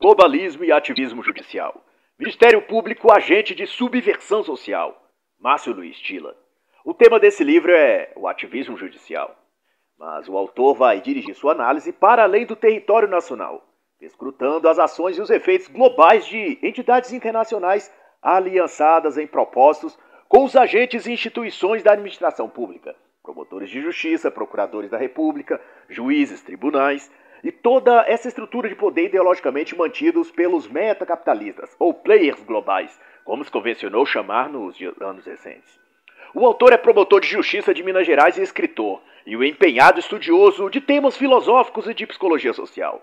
Globalismo e ativismo judicial. Ministério Público, agente de subversão social. Márcio Luiz Tilla. O tema desse livro é o ativismo judicial. Mas o autor vai dirigir sua análise para além do território nacional, escrutando as ações e os efeitos globais de entidades internacionais aliançadas em propósitos com os agentes e instituições da administração pública, promotores de justiça, procuradores da República, juízes, tribunais e toda essa estrutura de poder ideologicamente mantidos pelos metacapitalistas, ou players globais, como se convencionou chamar nos anos recentes. O autor é promotor de justiça de Minas Gerais e escritor, e um empenhado estudioso de temas filosóficos e de psicologia social.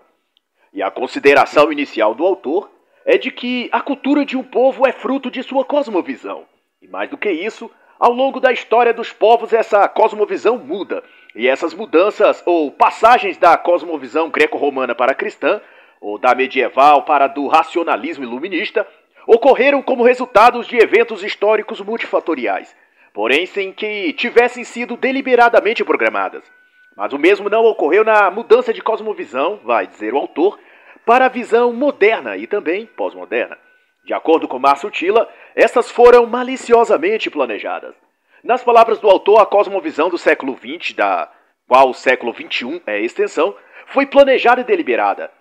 E a consideração inicial do autor é de que a cultura de um povo é fruto de sua cosmovisão. E mais do que isso, ao longo da história dos povos essa cosmovisão muda, e essas mudanças ou passagens da cosmovisão greco-romana para a cristã, ou da medieval para a do racionalismo iluminista, ocorreram como resultados de eventos históricos multifatoriais, porém sem que tivessem sido deliberadamente programadas. Mas o mesmo não ocorreu na mudança de cosmovisão, vai dizer o autor, para a visão moderna e também pós-moderna. De acordo com Márcio Tilla, essas foram maliciosamente planejadas. Nas palavras do autor, a cosmovisão do século XX, da qual o século XXI é a extensão, foi planejada e deliberada.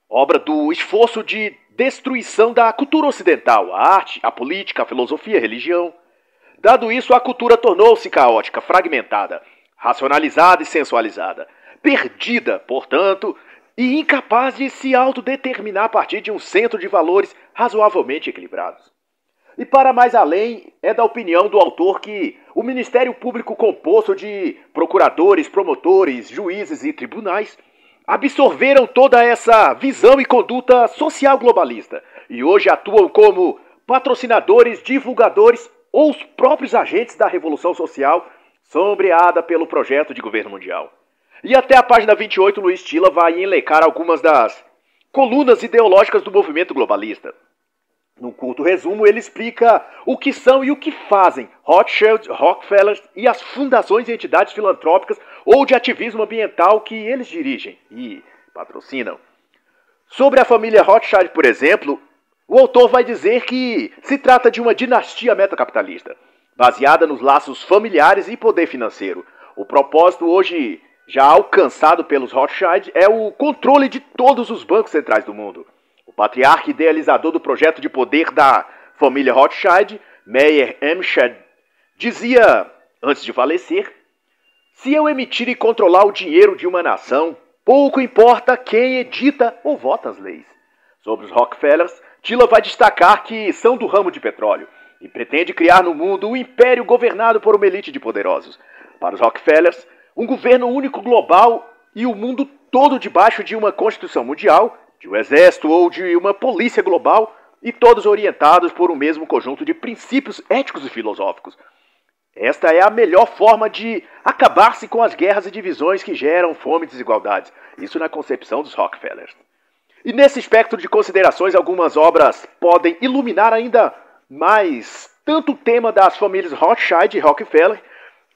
Obra do esforço de destruição da cultura ocidental, a arte, a política, a filosofia, a religião. Dado isso, a cultura tornou-se caótica, fragmentada, racionalizada e sensualizada, perdida, portanto, e incapaz de se autodeterminar a partir de um centro de valores razoavelmente equilibrados. E para mais além, é da opinião do autor que o Ministério Público composto de procuradores, promotores, juízes e tribunais absorveram toda essa visão e conduta social globalista e hoje atuam como patrocinadores, divulgadores ou os próprios agentes da Revolução Social sombreada pelo projeto de governo mundial. E até a página 28, Luiz Tilla vai elencar algumas das colunas ideológicas do movimento globalista. Num curto resumo, ele explica o que são e o que fazem Rothschild, Rockefeller e as fundações e entidades filantrópicas ou de ativismo ambiental que eles dirigem e patrocinam. Sobre a família Rothschild, por exemplo, o autor vai dizer que se trata de uma dinastia metacapitalista, baseada nos laços familiares e poder financeiro. O propósito hoje já alcançado pelos Rothschild é o controle de todos os bancos centrais do mundo. O patriarca idealizador do projeto de poder da família Rothschild, Meyer Amschad, dizia, antes de falecer, se eu emitir e controlar o dinheiro de uma nação, pouco importa quem edita ou vota as leis. Sobre os Rockefellers, Tilla vai destacar que são do ramo de petróleo e pretende criar no mundo um império governado por uma elite de poderosos. Para os Rockefellers, um governo único global e o mundo todo debaixo de uma Constituição Mundial, de um exército ou de uma polícia global, e todos orientados por um mesmo conjunto de princípios éticos e filosóficos. Esta é a melhor forma de acabar-se com as guerras e divisões que geram fome e desigualdades. Isso na concepção dos Rockefellers. E nesse espectro de considerações, algumas obras podem iluminar ainda mais tanto o tema das famílias Rothschild e Rockefeller,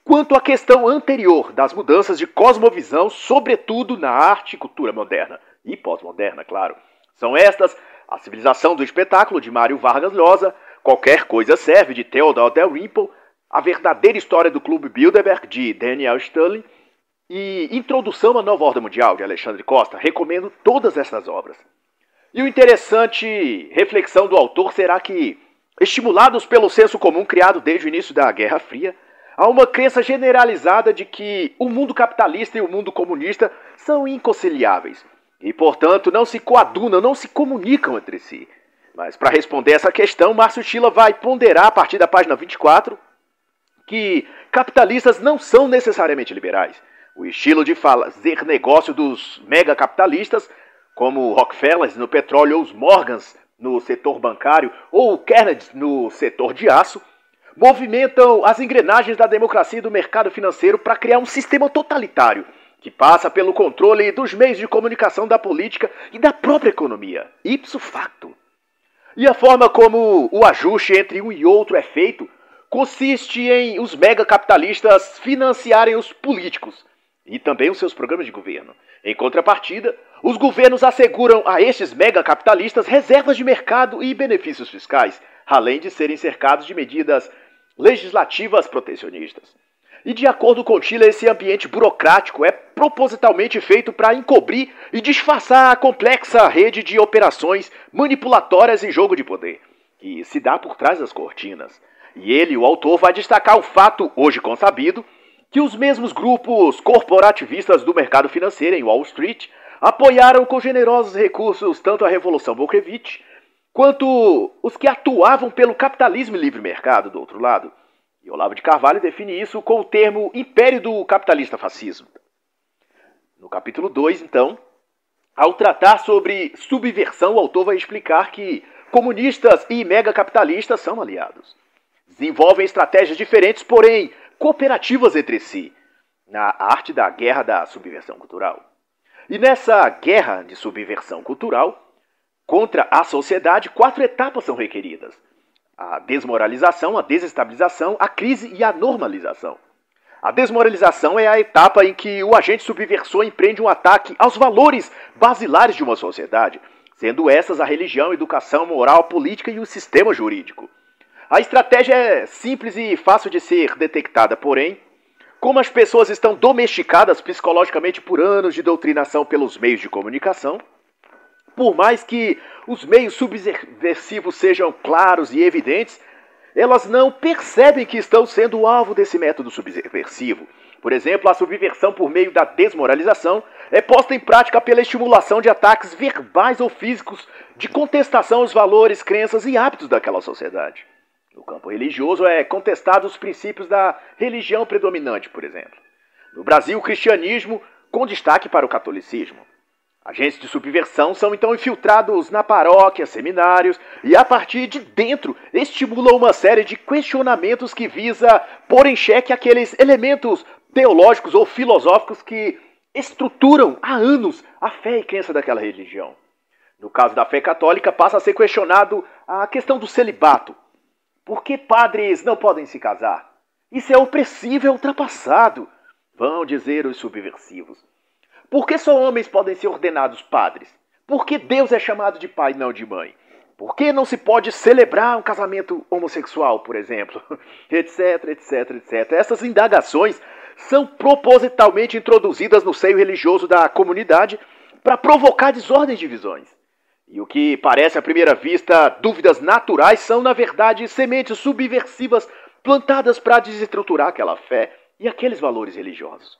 quanto a questão anterior das mudanças de cosmovisão, sobretudo na arte e cultura moderna. E pós-moderna, claro. São estas A Civilização do Espetáculo, de Mário Vargas Llosa, Qualquer Coisa Serve, de Theodor Dalrymple, A Verdadeira História do Clube Bilderberg, de Daniel Stirling, e Introdução à Nova Ordem Mundial, de Alexandre Costa. Recomendo todas essas obras. E o interessante reflexão do autor será que, estimulados pelo senso comum criado desde o início da Guerra Fria, há uma crença generalizada de que o mundo capitalista e o mundo comunista são inconciliáveis e, portanto, não se coadunam, não se comunicam entre si. Mas, para responder essa questão, Márcio Tilla vai ponderar, a partir da página 24, que capitalistas não são necessariamente liberais. O estilo de fazer negócio dos megacapitalistas, como Rockefeller no petróleo ou os Morgans no setor bancário ou o Carnegie no setor de aço, movimentam as engrenagens da democracia e do mercado financeiro para criar um sistema totalitário que passa pelo controle dos meios de comunicação, da política e da própria economia, ipso facto. E a forma como o ajuste entre um e outro é feito consiste em os megacapitalistas financiarem os políticos e também os seus programas de governo. Em contrapartida, os governos asseguram a estes megacapitalistas reservas de mercado e benefícios fiscais, além de serem cercados de medidas legislativas protecionistas. E de acordo com Tiller, esse ambiente burocrático é propositalmente feito para encobrir e disfarçar a complexa rede de operações manipulatórias e jogo de poder, que se dá por trás das cortinas. E ele, o autor, vai destacar o fato, hoje consabido, que os mesmos grupos corporativistas do mercado financeiro em Wall Street apoiaram com generosos recursos tanto a Revolução Bolchevique quanto os que atuavam pelo capitalismo e livre mercado do outro lado. E Olavo de Carvalho define isso com o termo Império do Capitalista Fascismo. No capítulo 2, então, ao tratar sobre subversão, o autor vai explicar que comunistas e megacapitalistas são aliados. Desenvolvem estratégias diferentes, porém cooperativas entre si, na arte da guerra da subversão cultural. E nessa guerra de subversão cultural, contra a sociedade, 4 etapas são requeridas: a desmoralização, a desestabilização, a crise e a normalização. A desmoralização é a etapa em que o agente subversor empreende um ataque aos valores basilares de uma sociedade, sendo essas a religião, a educação, a moral, a política e o sistema jurídico. A estratégia é simples e fácil de ser detectada, porém, como as pessoas estão domesticadas psicologicamente por anos de doutrinação pelos meios de comunicação, por mais que os meios subversivos sejam claros e evidentes, elas não percebem que estão sendo alvo desse método subversivo. Por exemplo, a subversão por meio da desmoralização é posta em prática pela estimulação de ataques verbais ou físicos de contestação aos valores, crenças e hábitos daquela sociedade. No campo religioso é contestado os princípios da religião predominante, por exemplo. No Brasil, o cristianismo com destaque para o catolicismo. Agentes de subversão são então infiltrados na paróquia, seminários, e a partir de dentro estimulam uma série de questionamentos que visa pôr em xeque aqueles elementos teológicos ou filosóficos que estruturam há anos a fé e crença daquela religião. No caso da fé católica, passa a ser questionado a questão do celibato. Por que padres não podem se casar? Isso é opressivo, é ultrapassado, vão dizer os subversivos. Por que só homens podem ser ordenados padres? Por que Deus é chamado de pai e não de mãe? Por que não se pode celebrar um casamento homossexual, por exemplo? Etc, etc, etc. Essas indagações são propositalmente introduzidas no seio religioso da comunidade para provocar desordem e divisões. E o que parece à primeira vista dúvidas naturais são, na verdade, sementes subversivas plantadas para desestruturar aquela fé e aqueles valores religiosos.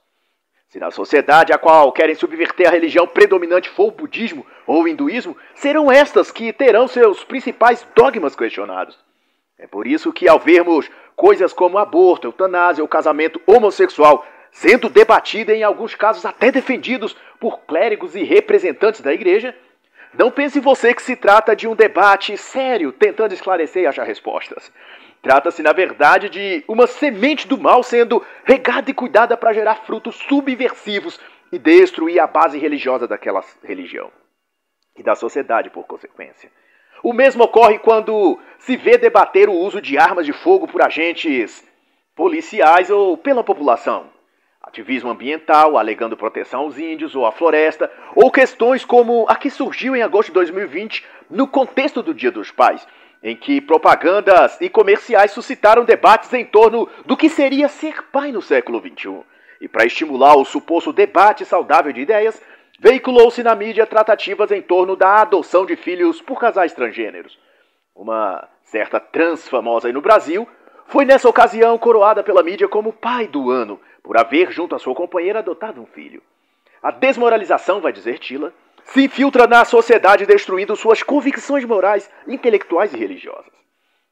Se na sociedade a qual querem subverter a religião predominante for o budismo ou o hinduísmo, serão estas que terão seus principais dogmas questionados. É por isso que, ao vermos coisas como aborto, eutanásia ou casamento homossexual sendo debatida e, em alguns casos, até defendidos por clérigos e representantes da igreja, não pense você que se trata de um debate sério tentando esclarecer e achar respostas. Trata-se, na verdade, de uma semente do mal sendo regada e cuidada para gerar frutos subversivos e destruir a base religiosa daquela religião e da sociedade, por consequência. O mesmo ocorre quando se vê debater o uso de armas de fogo por agentes policiais ou pela população. Ativismo ambiental, alegando proteção aos índios ou à floresta, ou questões como a que surgiu em agosto de 2020 no contexto do Dia dos Pais, em que propagandas e comerciais suscitaram debates em torno do que seria ser pai no século XXI. E para estimular o suposto debate saudável de ideias, veiculou-se na mídia tratativas em torno da adoção de filhos por casais transgêneros. Uma certa trans famosa aí no Brasil foi nessa ocasião coroada pela mídia como pai do ano, por haver junto à sua companheira adotado um filho. A desmoralização, vai dizer Tiller, se infiltra na sociedade destruindo suas convicções morais, intelectuais e religiosas.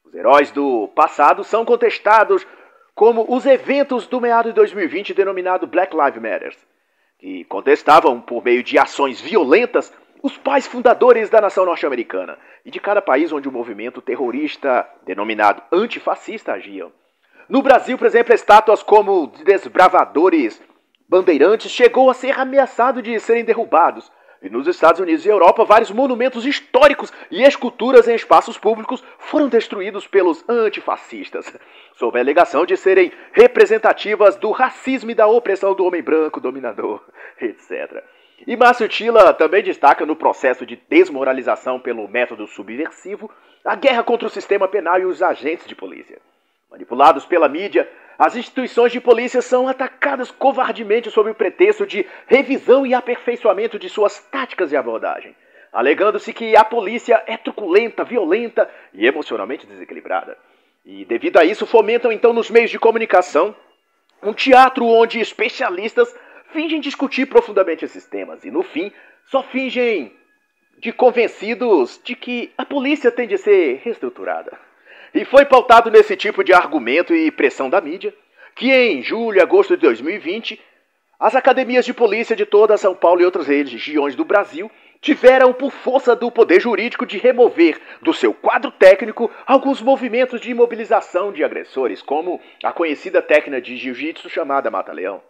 Os heróis do passado são contestados como os eventos do meado de 2020 denominado Black Lives Matter, que contestavam, por meio de ações violentas, os pais fundadores da nação norte-americana e de cada país onde o movimento terrorista denominado antifascista agia. No Brasil, por exemplo, estátuas como de desbravadores bandeirantes chegou a ser ameaçado de serem derrubados. E nos Estados Unidos e Europa, vários monumentos históricos e esculturas em espaços públicos foram destruídos pelos antifascistas, sob a alegação de serem representativas do racismo e da opressão do homem branco dominador, etc. E Márcio Tila também destaca no processo de desmoralização pelo método subversivo a guerra contra o sistema penal e os agentes de polícia. Manipulados pela mídia, as instituições de polícia são atacadas covardemente sob o pretexto de revisão e aperfeiçoamento de suas táticas de abordagem, alegando-se que a polícia é truculenta, violenta e emocionalmente desequilibrada. E devido a isso fomentam então nos meios de comunicação um teatro onde especialistas fingem discutir profundamente esses temas e no fim só fingem de convencidos de que a polícia tem de ser reestruturada. E foi pautado nesse tipo de argumento e pressão da mídia que em julho e agosto de 2020 as academias de polícia de toda São Paulo e outras regiões do Brasil tiveram, por força do poder jurídico, de remover do seu quadro técnico alguns movimentos de imobilização de agressores, como a conhecida técnica de jiu-jitsu chamada Mata-Leão.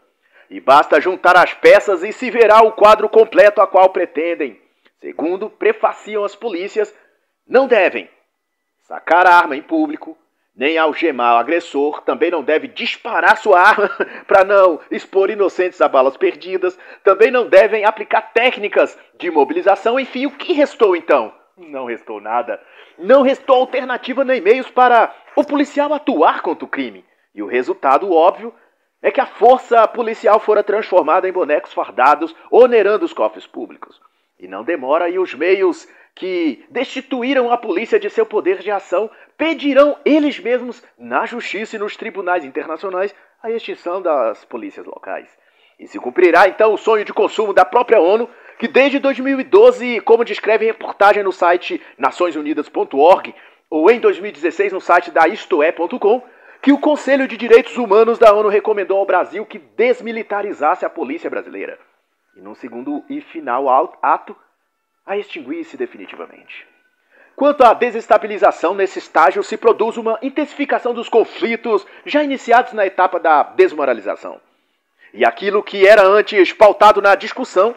E basta juntar as peças e se verá o quadro completo a qual pretendem. Segundo prefaciam as polícias, não devem sacar a arma em público, nem algemar o agressor, também não deve disparar sua arma para não expor inocentes a balas perdidas, também não devem aplicar técnicas de imobilização. Enfim, o que restou então? Não restou nada. Não restou alternativa nem meios para o policial atuar contra o crime. E o resultado óbvio é que a força policial fora transformada em bonecos fardados, onerando os cofres públicos. E não demora, e os meios que destituíram a polícia de seu poder de ação pedirão eles mesmos na justiça e nos tribunais internacionais a extinção das polícias locais. E se cumprirá então o sonho de consumo da própria ONU, que desde 2012, como descreve em reportagem no site naçõesunidas.org ou em 2016 no site da istoé.com, que o Conselho de Direitos Humanos da ONU recomendou ao Brasil que desmilitarizasse a polícia brasileira. E num segundo e final ato, a extinguir-se definitivamente. Quanto à desestabilização, nesse estágio se produz uma intensificação dos conflitos já iniciados na etapa da desmoralização. E aquilo que era antes pautado na discussão,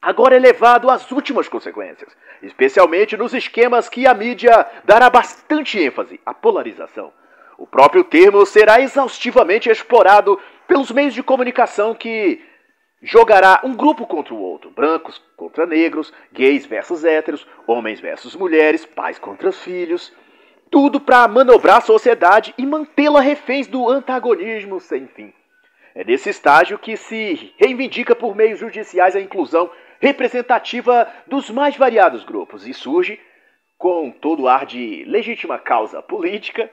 agora é levado às últimas consequências, especialmente nos esquemas que a mídia dará bastante ênfase, a polarização. O próprio termo será exaustivamente explorado pelos meios de comunicação que jogará um grupo contra o outro, brancos contra negros, gays versus héteros, homens versus mulheres, pais contra filhos, tudo para manobrar a sociedade e mantê-la reféns do antagonismo sem fim. É nesse estágio que se reivindica por meios judiciais a inclusão representativa dos mais variados grupos e surge, com todo ar de legítima causa política,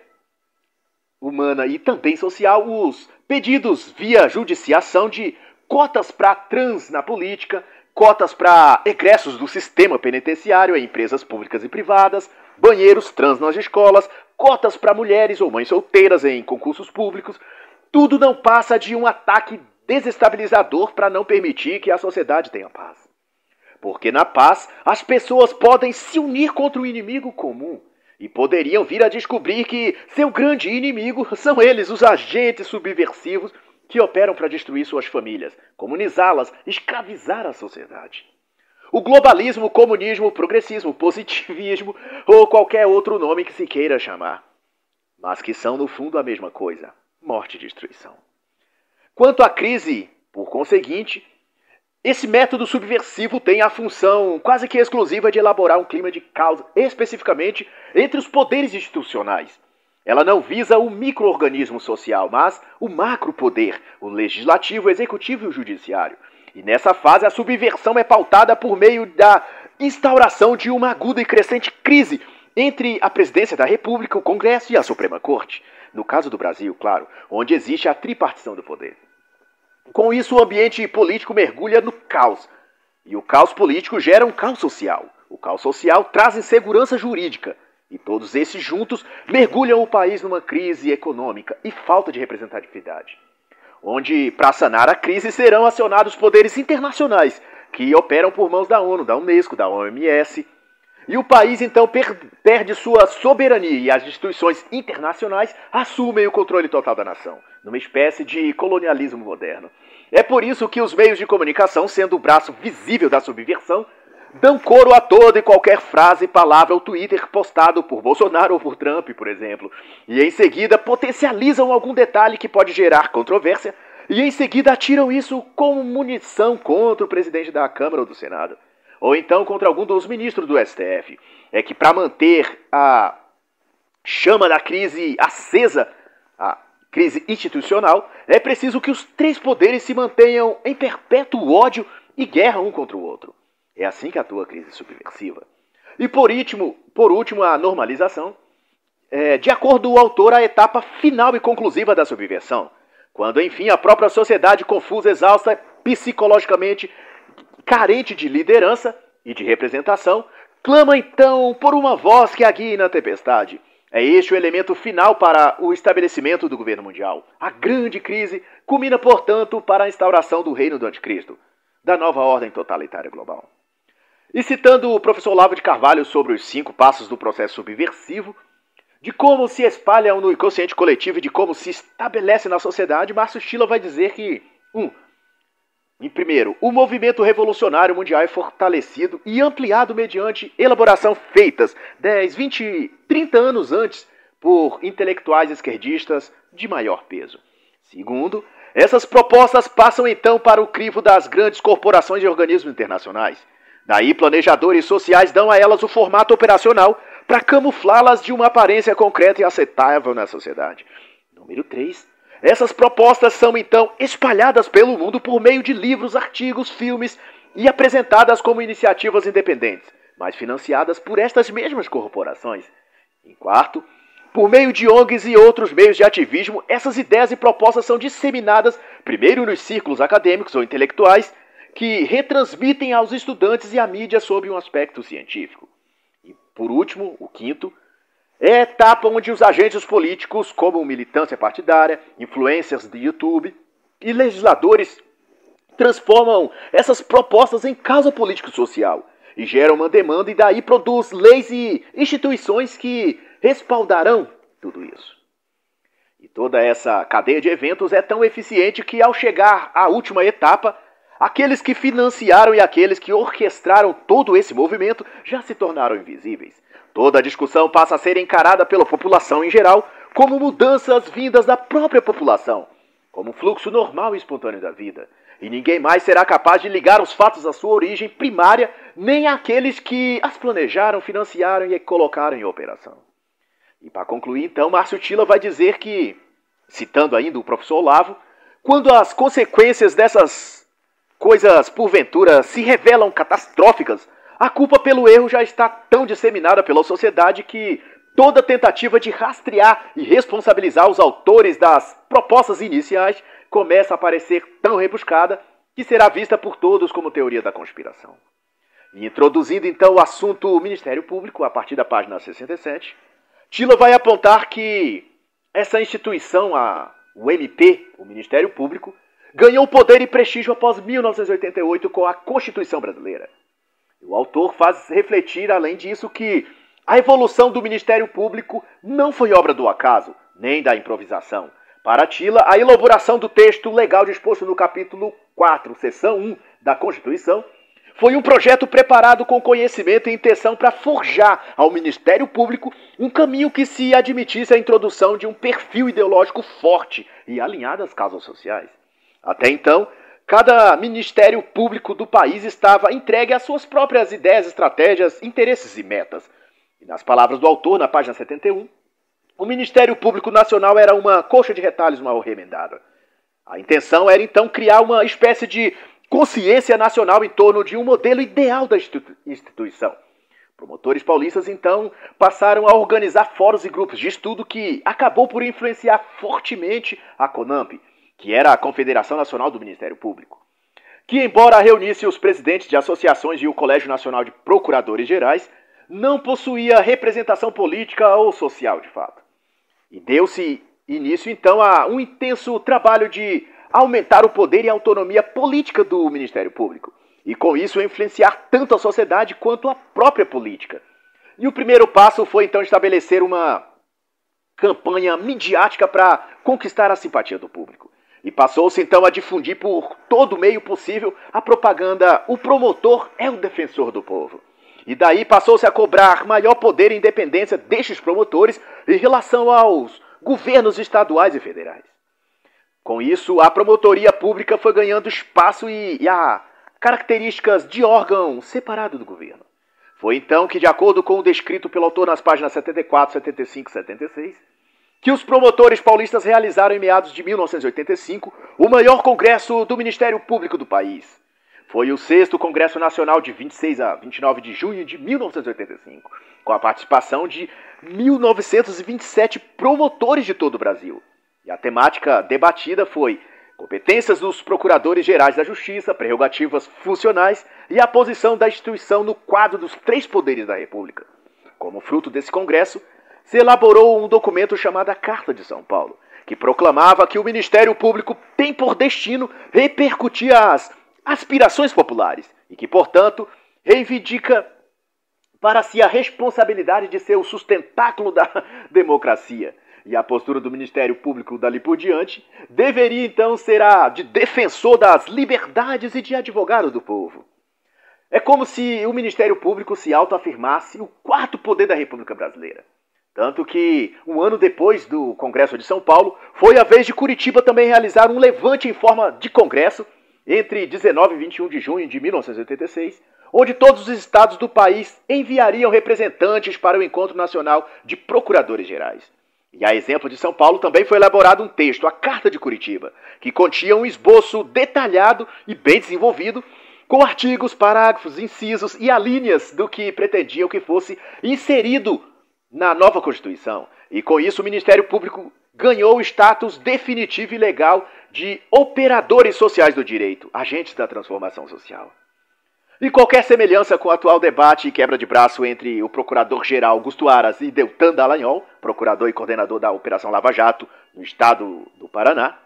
humana e também social, os pedidos via judiciação de cotas para trans na política, cotas para egressos do sistema penitenciário em empresas públicas e privadas, banheiros trans nas escolas, cotas para mulheres ou mães solteiras em concursos públicos. Tudo não passa de um ataque desestabilizador para não permitir que a sociedade tenha paz. Porque na paz, as pessoas podem se unir contra o inimigo comum e poderiam vir a descobrir que seu grande inimigo são eles, os agentes subversivos, que operam para destruir suas famílias, comunizá-las, escravizar a sociedade. O globalismo, o comunismo, o progressismo, o positivismo ou qualquer outro nome que se queira chamar, mas que são no fundo a mesma coisa, morte e destruição. Quanto à crise, por conseguinte, esse método subversivo tem a função quase que exclusiva de elaborar um clima de caos, especificamente entre os poderes institucionais. Ela não visa o micro-organismo social, mas o macro-poder, o legislativo, o executivo e o judiciário. E nessa fase a subversão é pautada por meio da instauração de uma aguda e crescente crise entre a presidência da República, o Congresso e a Suprema Corte. No caso do Brasil, claro, onde existe a tripartição do poder. Com isso, o ambiente político mergulha no caos. E o caos político gera um caos social. O caos social traz insegurança jurídica. E todos esses juntos mergulham o país numa crise econômica e falta de representatividade. Onde, para sanar a crise, serão acionados poderes internacionais, que operam por mãos da ONU, da Unesco, da OMS. E o país, então, perde sua soberania e as instituições internacionais assumem o controle total da nação, numa espécie de colonialismo moderno. É por isso que os meios de comunicação, sendo o braço visível da subversão, dão coro a toda e qualquer frase, palavra ou Twitter postado por Bolsonaro ou por Trump, por exemplo, e em seguida potencializam algum detalhe que pode gerar controvérsia, e em seguida atiram isso como munição contra o presidente da Câmara ou do Senado, ou então contra algum dos ministros do STF. É que para manter a chama da crise acesa, a crise institucional, é preciso que os três poderes se mantenham em perpétuo ódio e guerra um contra o outro. É assim que atua a crise subversiva. E por último, a normalização. De acordo com o autor, a etapa final e conclusiva da subversão, quando, enfim, a própria sociedade confusa, exausta, psicologicamente carente de liderança e de representação, clama então por uma voz que a guie na tempestade. É este o elemento final para o estabelecimento do governo mundial. A grande crise culmina, portanto, para a instauração do reino do anticristo, da nova ordem totalitária global. E citando o professor Olavo de Carvalho sobre os 5 passos do processo subversivo, de como se espalham no inconsciente coletivo e de como se estabelece na sociedade, Márcio Stiller vai dizer que, em primeiro, o movimento revolucionário mundial é fortalecido e ampliado mediante elaboração feitas 10, 20, 30 anos antes por intelectuais esquerdistas de maior peso. Segundo, essas propostas passam então para o crivo das grandes corporações e organismos internacionais. Daí, planejadores sociais dão a elas o formato operacional para camuflá-las de uma aparência concreta e aceitável na sociedade. Número 3. Essas propostas são, então, espalhadas pelo mundo por meio de livros, artigos, filmes e apresentadas como iniciativas independentes, mas financiadas por estas mesmas corporações. Em quarto, por meio de ONGs e outros meios de ativismo, essas ideias e propostas são disseminadas primeiro nos círculos acadêmicos ou intelectuais, que retransmitem aos estudantes e à mídia sob um aspecto científico. E, por último, o quinto, é a etapa onde os agentes políticos, como militância partidária, influencers de YouTube e legisladores, transformam essas propostas em causa político-social e geram uma demanda e daí produz leis e instituições que respaldarão tudo isso. E toda essa cadeia de eventos é tão eficiente que, ao chegar à última etapa, aqueles que financiaram e aqueles que orquestraram todo esse movimento já se tornaram invisíveis. Toda a discussão passa a ser encarada pela população em geral como mudanças vindas da própria população, como um fluxo normal e espontâneo da vida. E ninguém mais será capaz de ligar os fatos à sua origem primária, nem àqueles que as planejaram, financiaram e colocaram em operação. E para concluir, então, Márcio Stiller vai dizer que, citando ainda o professor Olavo, quando as consequências dessas coisas, porventura, se revelam catastróficas, a culpa pelo erro já está tão disseminada pela sociedade que toda tentativa de rastrear e responsabilizar os autores das propostas iniciais começa a parecer tão rebuscada que será vista por todos como teoria da conspiração. E introduzindo então o assunto Ministério Público, a partir da página 67, Stiller vai apontar que essa instituição, o MP, o Ministério Público, ganhou poder e prestígio após 1988 com a Constituição Brasileira. O autor faz refletir, além disso, que a evolução do Ministério Público não foi obra do acaso, nem da improvisação. Para Stiller, a elaboração do texto legal disposto no capítulo 4, seção 1 da Constituição, foi um projeto preparado com conhecimento e intenção para forjar ao Ministério Público um caminho que se admitisse a introdução de um perfil ideológico forte e alinhado às causas sociais. Até então, cada Ministério Público do país estava entregue às suas próprias ideias, estratégias, interesses e metas. E nas palavras do autor, na página 71, o Ministério Público Nacional era uma coxa de retalhos mal remendada. A intenção era então criar uma espécie de consciência nacional em torno de um modelo ideal da instituição. Promotores paulistas então passaram a organizar fóruns e grupos de estudo que acabou por influenciar fortemente a CONAMP, que era a Confederação Nacional do Ministério Público, que, embora reunisse os presidentes de associações e o Colégio Nacional de Procuradores Gerais, não possuía representação política ou social de fato. E deu-se início, então, a um intenso trabalho de aumentar o poder e a autonomia política do Ministério Público, e com isso influenciar tanto a sociedade quanto a própria política. E o primeiro passo foi, então, estabelecer uma campanha midiática para conquistar a simpatia do público. E passou-se então a difundir por todo meio possível a propaganda "o promotor é o defensor do povo". E daí passou-se a cobrar maior poder e independência destes promotores em relação aos governos estaduais e federais. Com isso, a promotoria pública foi ganhando espaço e a características de órgão separado do governo. Foi então que, de acordo com o descrito pelo autor nas páginas 74, 75 e 76, que os promotores paulistas realizaram em meados de 1985 o maior congresso do Ministério Público do país. Foi o 6º Congresso Nacional de 26 a 29 de junho de 1985, com a participação de 1.927 promotores de todo o Brasil. E a temática debatida foi competências dos procuradores-gerais da Justiça, prerrogativas funcionais e a posição da instituição no quadro dos 3 poderes da República. Como fruto desse congresso, se elaborou um documento chamado a Carta de São Paulo, que proclamava que o Ministério Público tem por destino repercutir as aspirações populares e que, portanto, reivindica para si a responsabilidade de ser o sustentáculo da democracia. E a postura do Ministério Público dali por diante deveria então ser a de defensor das liberdades e de advogado do povo. É como se o Ministério Público se autoafirmasse o 4º poder da República Brasileira. Tanto que, um ano depois do Congresso de São Paulo, foi a vez de Curitiba também realizar um levante em forma de congresso entre 19 e 21 de junho de 1986, onde todos os estados do país enviariam representantes para o Encontro Nacional de Procuradores-Gerais. E a exemplo de São Paulo também foi elaborado um texto, a Carta de Curitiba, que continha um esboço detalhado e bem desenvolvido, com artigos, parágrafos, incisos e alíneas do que pretendiam que fosse inserido na nova Constituição. E com isso o Ministério Público ganhou o status definitivo e legal de operadores sociais do direito, agentes da transformação social. E qualquer semelhança com o atual debate e quebra de braço entre o procurador-geral Augusto Aras e Deltan Dallagnol, procurador e coordenador da Operação Lava Jato no estado do Paraná,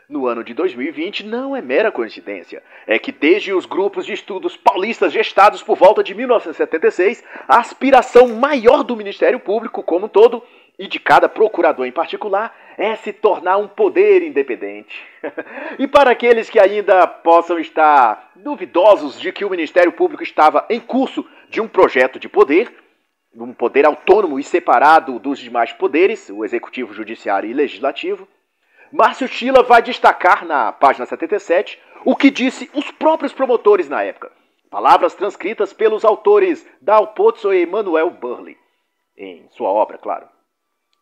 no ano de 2020, não é mera coincidência. É que desde os grupos de estudos paulistas gestados por volta de 1976, a aspiração maior do Ministério Público como um todo, e de cada procurador em particular, é se tornar um poder independente. E para aqueles que ainda possam estar duvidosos de que o Ministério Público estava em curso de um projeto de poder, um poder autônomo e separado dos demais poderes, o Executivo, Judiciário e Legislativo, Márcio Chila vai destacar na página 77 o que disse os próprios promotores na época. Palavras transcritas pelos autores Dal Pozzo e Manuel Burley, em sua obra, claro.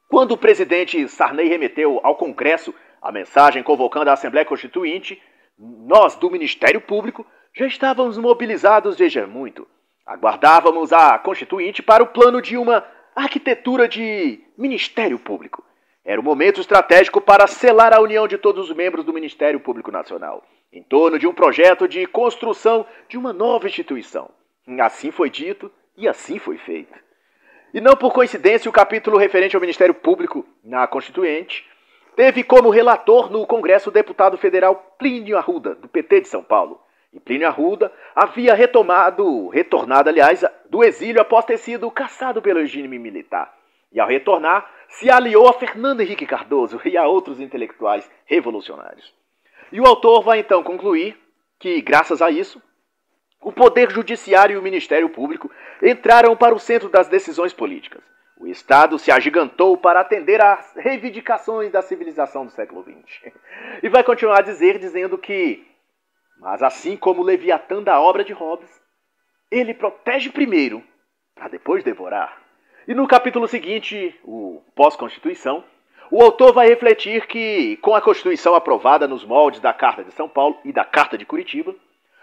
Quando o presidente Sarney remeteu ao Congresso a mensagem convocando a Assembleia Constituinte, nós, do Ministério Público, já estávamos mobilizados desde muito. Aguardávamos a Constituinte para o plano de uma arquitetura de Ministério Público. Era o momento estratégico para selar a união de todos os membros do Ministério Público Nacional, em torno de um projeto de construção de uma nova instituição. Assim foi dito e assim foi feito. E não por coincidência, o capítulo referente ao Ministério Público na Constituinte teve como relator no Congresso o deputado federal Plínio Arruda, do PT de São Paulo. E Plínio Arruda havia retornado, do exílio após ter sido caçado pelo regime militar. E ao retornar, se aliou a Fernando Henrique Cardoso e a outros intelectuais revolucionários. E o autor vai então concluir que, graças a isso, o Poder Judiciário e o Ministério Público entraram para o centro das decisões políticas. O Estado se agigantou para atender às reivindicações da civilização do século XX. E vai continuar dizendo que, mas assim como o Leviatã da obra de Hobbes, ele protege primeiro para depois devorar. E no capítulo seguinte, o pós-Constituição, o autor vai refletir que, com a Constituição aprovada nos moldes da Carta de São Paulo e da Carta de Curitiba,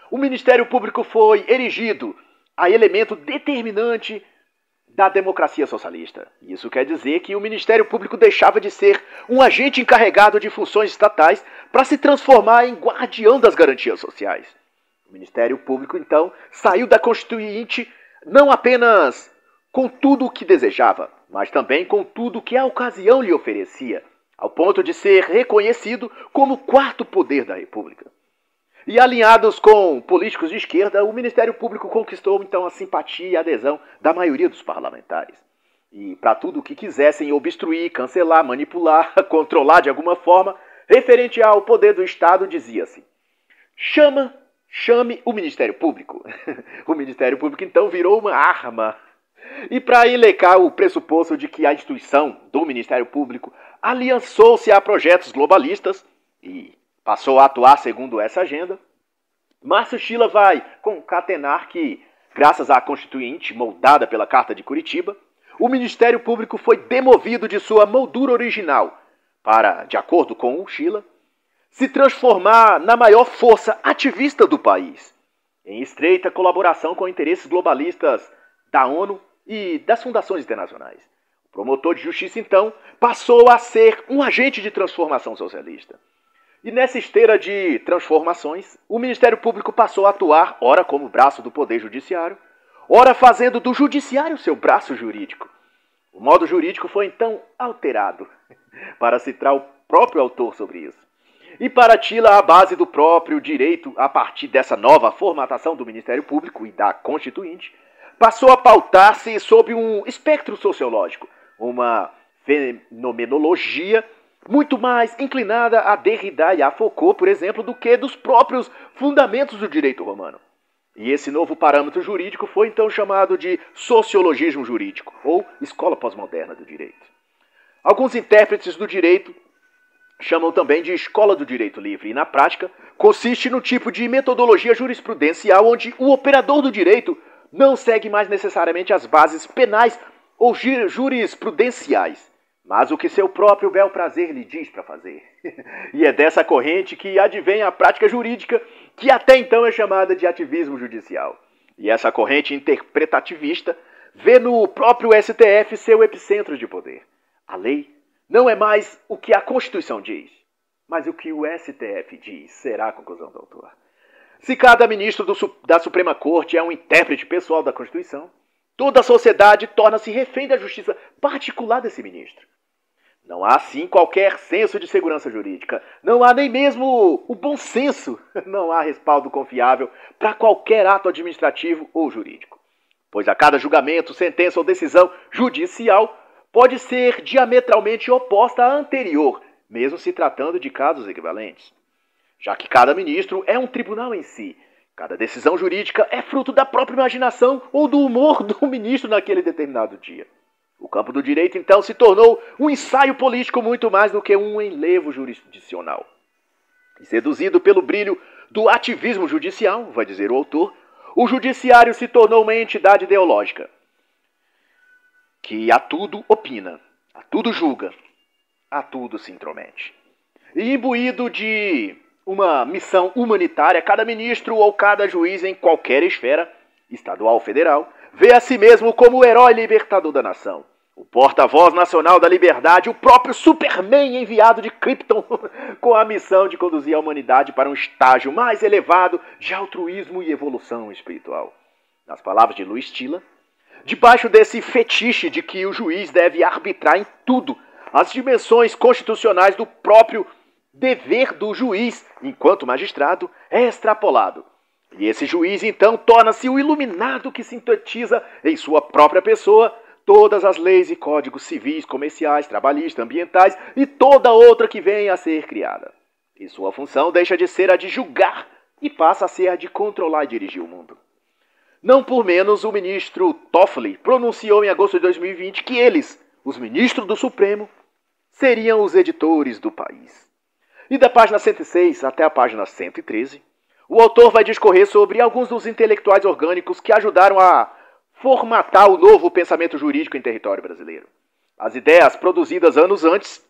o Ministério Público foi erigido a elemento determinante da democracia socialista. Isso quer dizer que o Ministério Público deixava de ser um agente encarregado de funções estatais para se transformar em guardião das garantias sociais. O Ministério Público, então, saiu da Constituinte não apenas com tudo o que desejava, mas também com tudo o que a ocasião lhe oferecia, ao ponto de ser reconhecido como o 4º poder da República. E alinhados com políticos de esquerda, o Ministério Público conquistou então a simpatia e a adesão da maioria dos parlamentares. E para tudo o que quisessem obstruir, cancelar, manipular, controlar de alguma forma, referente ao poder do Estado, dizia-se: chame o Ministério Público. O Ministério Público então virou uma arma. E para elecar o pressuposto de que a instituição do Ministério Público aliançou-se a projetos globalistas, e passou a atuar segundo essa agenda, Márcio Chila vai concatenar que, graças à Constituinte moldada pela Carta de Curitiba, o Ministério Público foi demovido de sua moldura original para, de acordo com o Chila, se transformar na maior força ativista do país, em estreita colaboração com interesses globalistas da ONU e das fundações internacionais. O promotor de justiça, então, passou a ser um agente de transformação socialista. E nessa esteira de transformações, o Ministério Público passou a atuar, ora como braço do Poder Judiciário, ora fazendo do Judiciário seu braço jurídico. O modo jurídico foi então alterado, para citar o próprio autor sobre isso. E para Chila, a base do próprio direito, a partir dessa nova formatação do Ministério Público e da Constituinte, passou a pautar-se sob um espectro sociológico, uma fenomenologia muito mais inclinada a Derrida e a Foucault, por exemplo, do que dos próprios fundamentos do direito romano. E esse novo parâmetro jurídico foi então chamado de sociologismo jurídico, ou escola pós-moderna do direito. Alguns intérpretes do direito chamam também de escola do direito livre, e na prática consiste no tipo de metodologia jurisprudencial onde o operador do direito não segue mais necessariamente as bases penais ou jurisprudenciais, mas o que seu próprio bel prazer lhe diz para fazer. E é dessa corrente que advém a prática jurídica, que até então é chamada de ativismo judicial. E essa corrente interpretativista vê no próprio STF seu epicentro de poder. A lei não é mais o que a Constituição diz, mas o que o STF diz, será a conclusão do autor. Se cada ministro da Suprema Corte é um intérprete pessoal da Constituição, toda a sociedade torna-se refém da justiça particular desse ministro. Não há, assim, qualquer senso de segurança jurídica. Não há nem mesmo o bom senso. Não há respaldo confiável para qualquer ato administrativo ou jurídico. Pois a cada julgamento, sentença ou decisão judicial pode ser diametralmente oposta à anterior, mesmo se tratando de casos equivalentes. Já que cada ministro é um tribunal em si, cada decisão jurídica é fruto da própria imaginação ou do humor do ministro naquele determinado dia. O campo do direito, então, se tornou um ensaio político muito mais do que um enlevo jurisdicional. E seduzido pelo brilho do ativismo judicial, vai dizer o autor, o judiciário se tornou uma entidade ideológica, que a tudo opina, a tudo julga, a tudo se intromete. E imbuído de uma missão humanitária, cada ministro ou cada juiz em qualquer esfera, estadual ou federal, vê a si mesmo como o herói libertador da nação, o porta-voz nacional da liberdade, o próprio Superman enviado de Krypton, com a missão de conduzir a humanidade para um estágio mais elevado de altruísmo e evolução espiritual. Nas palavras de Luiz Tilla, debaixo desse fetiche de que o juiz deve arbitrar em tudo, as dimensões constitucionais do próprio dever do juiz, enquanto magistrado, é extrapolado. E esse juiz, então, torna-se o iluminado que sintetiza em sua própria pessoa todas as leis e códigos civis, comerciais, trabalhistas, ambientais e toda outra que venha a ser criada. E sua função deixa de ser a de julgar e passa a ser a de controlar e dirigir o mundo. Não por menos, o ministro Toffoli pronunciou em agosto de 2020 que eles, os ministros do Supremo, seriam os editores do país. E da página 106 até a página 113, o autor vai discorrer sobre alguns dos intelectuais orgânicos que ajudaram a formatar o novo pensamento jurídico em território brasileiro. As ideias produzidas anos antes,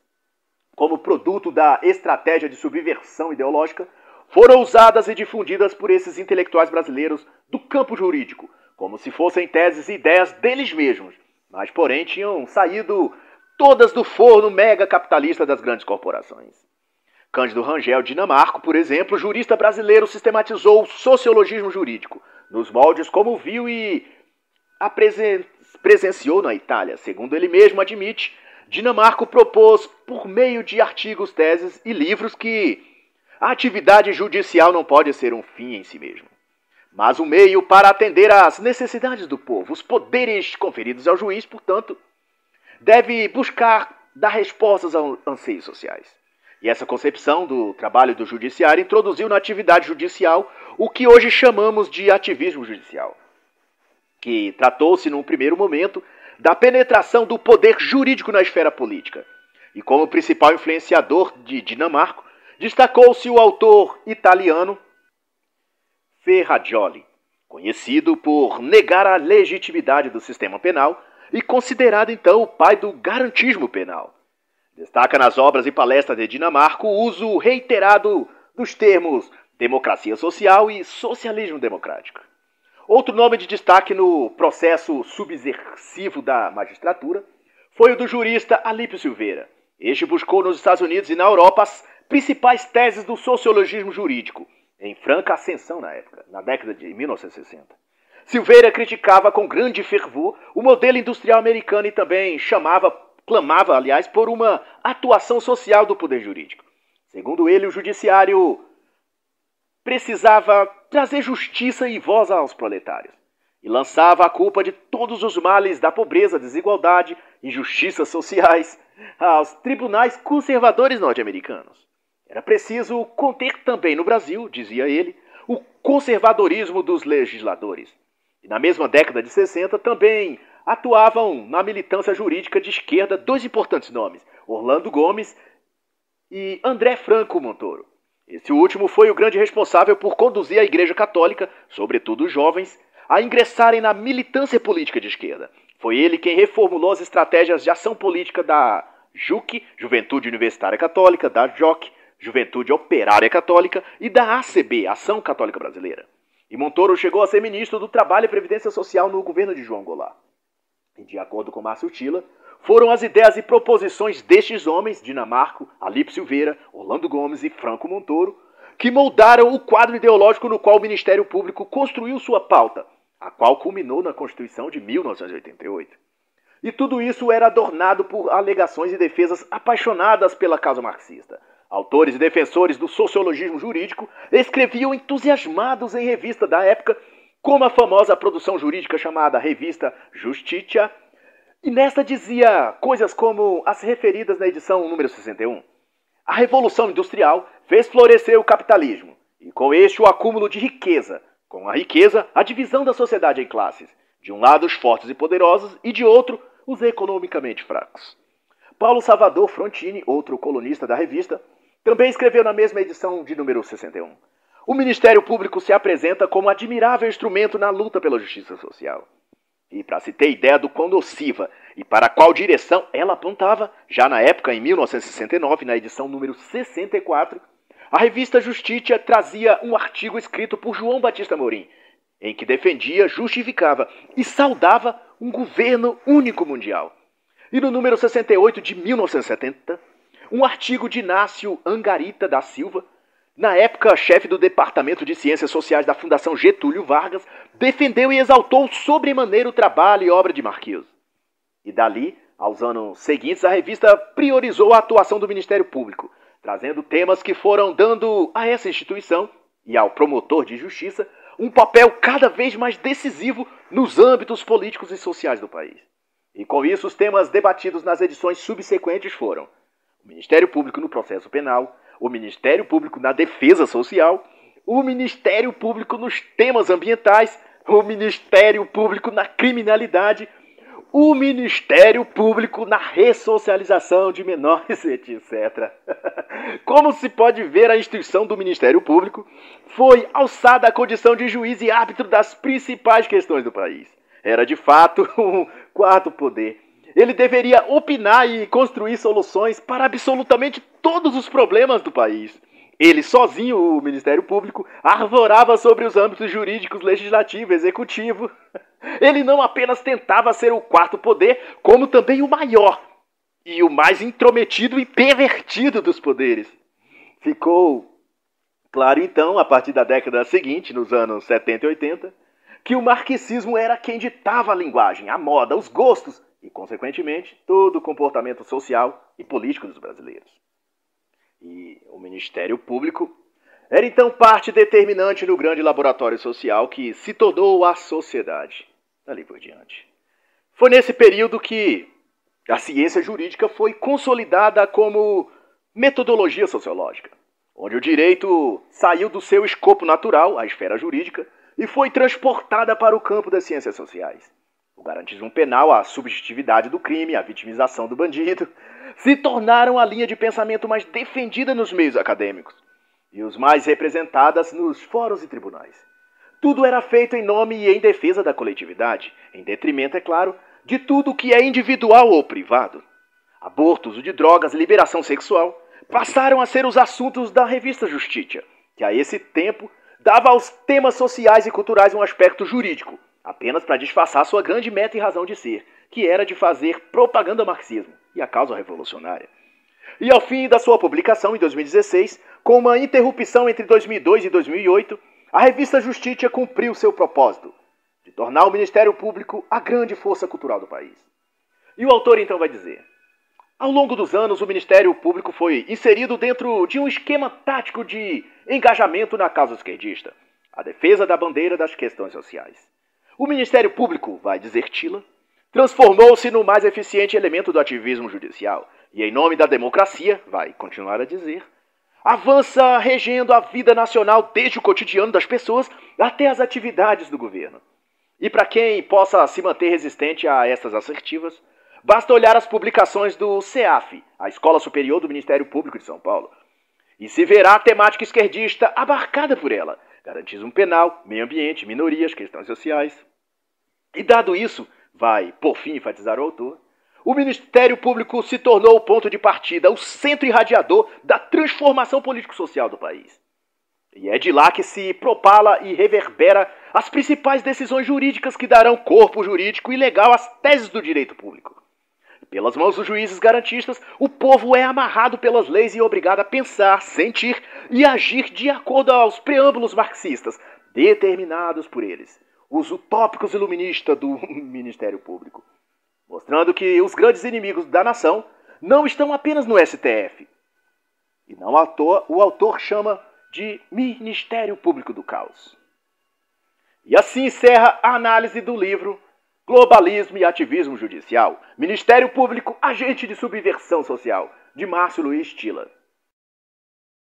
como produto da estratégia de subversão ideológica, foram usadas e difundidas por esses intelectuais brasileiros do campo jurídico, como se fossem teses e ideias deles mesmos, mas porém tinham saído todas do forno mega capitalista das grandes corporações. Cândido Rangel Dinamarco, por exemplo, jurista brasileiro, sistematizou o sociologismo jurídico, nos moldes como viu e presenciou na Itália. Segundo ele mesmo admite, Dinamarco propôs, por meio de artigos, teses e livros, que a atividade judicial não pode ser um fim em si mesmo, mas um meio para atender às necessidades do povo. Os poderes conferidos ao juiz, portanto, deve buscar dar respostas aos anseios sociais. E essa concepção do trabalho do judiciário introduziu na atividade judicial o que hoje chamamos de ativismo judicial, que tratou-se, num primeiro momento, da penetração do poder jurídico na esfera política. E como principal influenciador de Dinamarco, Destacou-se o autor italiano Ferrajoli, conhecido por negar a legitimidade do sistema penal e considerado então o pai do garantismo penal. Destaca nas obras e palestras de Dinamarca o uso reiterado dos termos democracia social e socialismo democrático. Outro nome de destaque no processo subversivo da magistratura foi o do jurista Alípio Silveira. Este buscou nos Estados Unidos e na Europa as principais teses do sociologismo jurídico, em franca ascensão na época, na década de 1960. Silveira criticava com grande fervor o modelo industrial americano e também clamava, aliás, por uma atuação social do poder jurídico. Segundo ele, o judiciário precisava trazer justiça e voz aos proletários, e lançava a culpa de todos os males da pobreza, desigualdade, injustiças sociais aos tribunais conservadores norte-americanos. Era preciso conter também no Brasil, dizia ele, o conservadorismo dos legisladores. E na mesma década de 60 também atuavam na militância jurídica de esquerda dois importantes nomes, Orlando Gomes e André Franco Montoro. Esse último foi o grande responsável por conduzir a Igreja Católica, sobretudo os jovens, a ingressarem na militância política de esquerda. Foi ele quem reformulou as estratégias de ação política da JUC, Juventude Universitária Católica, da JOC, Juventude Operária Católica, e da ACB, Ação Católica Brasileira. E Montoro chegou a ser ministro do Trabalho e Previdência Social no governo de João Goulart. E de acordo com Márcio Tila, foram as ideias e proposições destes homens, Dinamarca, Alípio Silveira, Orlando Gomes e Franco Montoro, que moldaram o quadro ideológico no qual o Ministério Público construiu sua pauta, a qual culminou na Constituição de 1988. E tudo isso era adornado por alegações e defesas apaixonadas pela causa marxista. Autores e defensores do sociologismo jurídico escreviam entusiasmados em revista da época, como a famosa produção jurídica chamada Revista Justitia, e nesta dizia coisas como as referidas na edição número 61. A Revolução Industrial fez florescer o capitalismo, e com este o acúmulo de riqueza. Com a riqueza, a divisão da sociedade em classes. De um lado, os fortes e poderosos, e de outro, os economicamente fracos. Paulo Salvador Frontini, outro colunista da revista, também escreveu na mesma edição de número 61. O Ministério Público se apresenta como admirável instrumento na luta pela justiça social. E para se ter ideia do quão nociva e para qual direção ela apontava, já na época, em 1969, na edição número 64, a revista Justitia trazia um artigo escrito por João Batista Morim, em que defendia, justificava e saudava um governo único mundial. E no número 68 de 1970, um artigo de Inácio Angarita da Silva, na época chefe do Departamento de Ciências Sociais da Fundação Getúlio Vargas, defendeu e exaltou sobremaneira o trabalho e obra de Marquise. E dali, aos anos seguintes, a revista priorizou a atuação do Ministério Público, trazendo temas que foram dando a essa instituição e ao promotor de justiça um papel cada vez mais decisivo nos âmbitos políticos e sociais do país. E com isso, os temas debatidos nas edições subsequentes foram o Ministério Público no processo penal, o Ministério Público na defesa social, o Ministério Público nos temas ambientais, o Ministério Público na criminalidade, o Ministério Público na ressocialização de menores, etc. Como se pode ver, a instituição do Ministério Público foi alçada à condição de juiz e árbitro das principais questões do país. Era, de fato, um quarto poder. Ele deveria opinar e construir soluções para absolutamente todos os problemas do país. Ele sozinho, o Ministério Público, arvorava sobre os âmbitos jurídicos, legislativo e executivo. Ele não apenas tentava ser o quarto poder, como também o maior e o mais intrometido e pervertido dos poderes. Ficou claro, então, a partir da década seguinte, nos anos 70 e 80, que o marxismo era quem ditava a linguagem, a moda, os gostos e, consequentemente, todo o comportamento social e político dos brasileiros. E o Ministério Público era então parte determinante no grande laboratório social que se tornou a sociedade. Dali por diante. Foi nesse período que a ciência jurídica foi consolidada como metodologia sociológica, onde o direito saiu do seu escopo natural, a esfera jurídica, e foi transportada para o campo das ciências sociais. O garantismo penal, a subjetividade do crime, a vitimização do bandido, se tornaram a linha de pensamento mais defendida nos meios acadêmicos e os mais representadas nos fóruns e tribunais. Tudo era feito em nome e em defesa da coletividade, em detrimento, é claro, de tudo que é individual ou privado. Abortos, uso de drogas, liberação sexual passaram a ser os assuntos da revista Justiça, que a esse tempo dava aos temas sociais e culturais um aspecto jurídico, apenas para disfarçar sua grande meta e razão de ser, que era de fazer propaganda ao marxismo e a causa revolucionária. E ao fim da sua publicação, em 2016, com uma interrupção entre 2002 e 2008, a revista Justiça cumpriu seu propósito, de tornar o Ministério Público a grande força cultural do país. E o autor então vai dizer: ao longo dos anos, o Ministério Público foi inserido dentro de um esquema tático de engajamento na causa esquerdista, a defesa da bandeira das questões sociais. O Ministério Público, vai dizer Tila, transformou-se no mais eficiente elemento do ativismo judicial e, em nome da democracia, vai continuar a dizer, avança regendo a vida nacional desde o cotidiano das pessoas até as atividades do governo. E para quem possa se manter resistente a essas assertivas, basta olhar as publicações do CEAF, a Escola Superior do Ministério Público de São Paulo, e se verá a temática esquerdista abarcada por ela: garantismo penal, meio ambiente, minorias, questões sociais. E dado isso, vai, por fim, enfatizar o autor, o Ministério Público se tornou o ponto de partida, o centro irradiador da transformação político-social do país. E é de lá que se propala e reverbera as principais decisões jurídicas que darão corpo jurídico e legal às teses do direito público. Pelas mãos dos juízes garantistas, o povo é amarrado pelas leis e obrigado a pensar, sentir e agir de acordo aos preâmbulos marxistas, determinados por eles, os utópicos iluministas do Ministério Público, mostrando que os grandes inimigos da nação não estão apenas no STF. E não à toa o autor chama de Ministério Público do Caos. E assim encerra a análise do livro Globalismo e Ativismo Judicial, Ministério Público, Agente de Subversão Social, de Márcio Luiz Tila.